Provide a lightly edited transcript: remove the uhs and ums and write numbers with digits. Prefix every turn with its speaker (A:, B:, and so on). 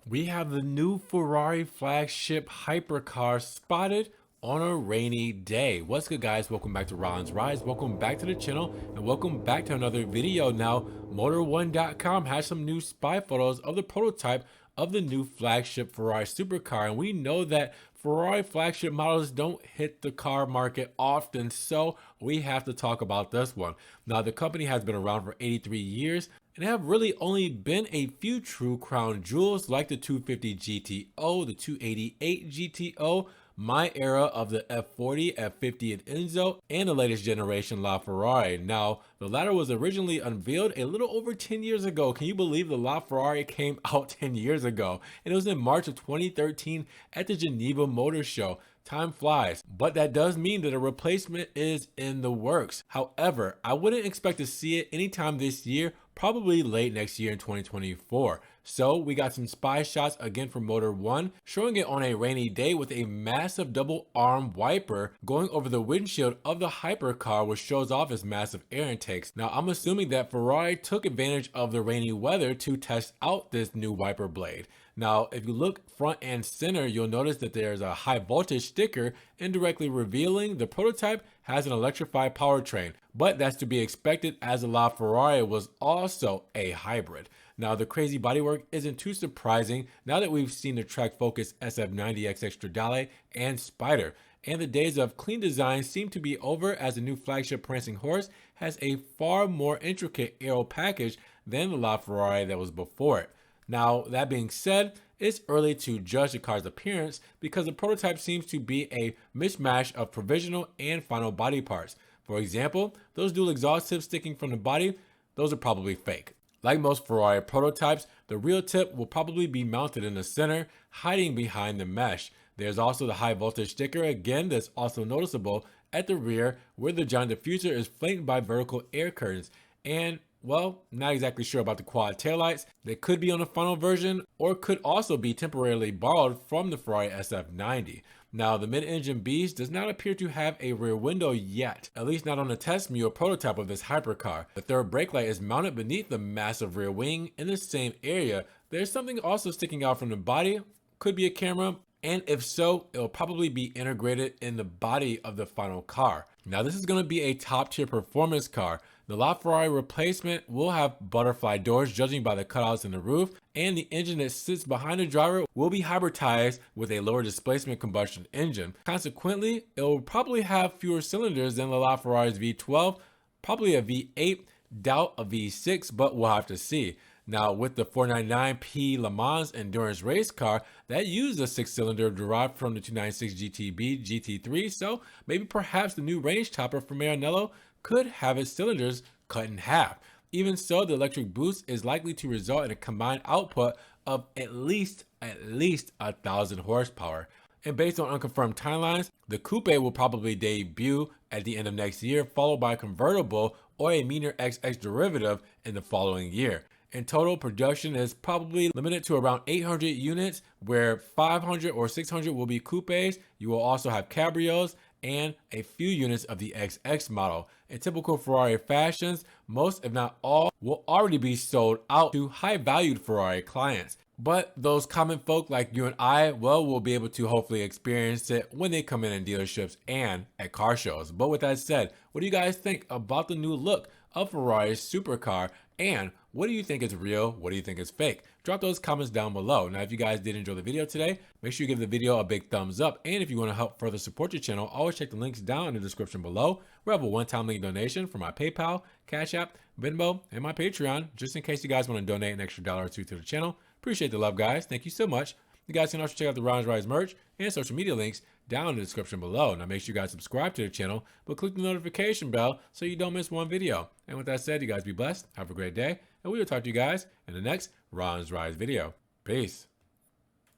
A: We have the new Ferrari flagship hypercar spotted on a rainy day. What's good, guys? Welcome back to Ron's Rise. Welcome back to the channel and welcome back to another video. Now, Motor1.com has some new spy photos of the prototype of the new flagship Ferrari supercar, and we know that Ferrari flagship models don't hit the car market often, so we have to talk about this one. Now, the company has been around for 83 years and have really only been a few true crown jewels like the 250 GTO, the 288 GTO, my era of the F40, F50 and Enzo, and the latest generation LaFerrari. Now, the latter was originally unveiled a little over 10 years ago. Can you believe the LaFerrari came out 10 years ago? And it was in March of 2013 at the Geneva Motor Show. Time flies, but that does mean that a replacement is in the works. However, I wouldn't expect to see it anytime this year, probably late next year in 2024. So we got some spy shots again from Motor 1, showing it on a rainy day with a massive double arm wiper going over the windshield of the hypercar, which shows off its massive air intakes. Now, I'm assuming that Ferrari took advantage of the rainy weather to test out this new wiper blade. Now, if you look front and center, you'll notice that there's a high voltage sticker indirectly revealing the prototype has an electrified powertrain, but that's to be expected as the LaFerrari was also a hybrid. Now, the crazy bodywork isn't too surprising now that we've seen the track focus SF90XX Stradale and Spider, and the days of clean design seem to be over as the new flagship prancing horse has a far more intricate aero package than the LaFerrari that was before it. Now, that being said, it's early to judge the car's appearance because the prototype seems to be a mishmash of provisional and final body parts. For example, those dual exhaust tips sticking from the body, those are probably fake. Like most Ferrari prototypes, the real tip will probably be mounted in the center, hiding behind the mesh. There's also the high voltage sticker, again, that's also noticeable at the rear, where the giant diffuser is flanked by vertical air curtains. And well, not exactly sure about the quad taillights. They could be on the final version or could also be temporarily borrowed from the Ferrari SF90. Now, the mid-engine beast does not appear to have a rear window yet, at least not on the test mule prototype of this hypercar. The third brake light is mounted beneath the massive rear wing in the same area. There's something also sticking out from the body, could be a camera, and if so, it'll probably be integrated in the body of the final car. Now, this is going to be a top-tier performance car. The LaFerrari replacement will have butterfly doors, judging by the cutouts in the roof, and the engine that sits behind the driver will be hybridized with a lower displacement combustion engine. Consequently, it will probably have fewer cylinders than the LaFerrari's V12, probably a V8, doubt a V6, but we'll have to see. Now, with the 499P Le Mans endurance race car, that used a 6-cylinder derived from the 296 GTB GT3, so maybe perhaps the new range topper from Maranello could have its cylinders cut in half. Even so, the electric boost is likely to result in a combined output of at least 1,000 horsepower. And based on unconfirmed timelines, the coupe will probably debut at the end of next year, followed by a convertible or a Meaner XX derivative in the following year. In total, production is probably limited to around 800 units, where 500 or 600 will be coupes. You will also have cabrios and a few units of the XX model. In typical Ferrari fashions, most if not all will already be sold out to high-valued Ferrari clients. But those common folk like you and I, well, will be able to hopefully experience it when they come in dealerships and at car shows. But with that said, what do you guys think about the new look of Ferrari's supercar? And what do you think is real? What do you think is fake? Drop those comments down below. Now, if you guys did enjoy the video today, make sure you give the video a big thumbs up. And if you want to help further support your channel, always check the links down in the description below. We have a one-time link donation for my PayPal, Cash App, Venmo, and my Patreon, just in case you guys want to donate an extra $1 or $2 to the channel. Appreciate the love, guys. Thank you so much. You guys can also check out the Ron's Rise merch and social media links down in the description below. Now, make sure you guys subscribe to the channel, but click the notification bell so you don't miss one video. And with that said, you guys be blessed, have a great day, and we will talk to you guys in the next Ron's Rise video. Peace.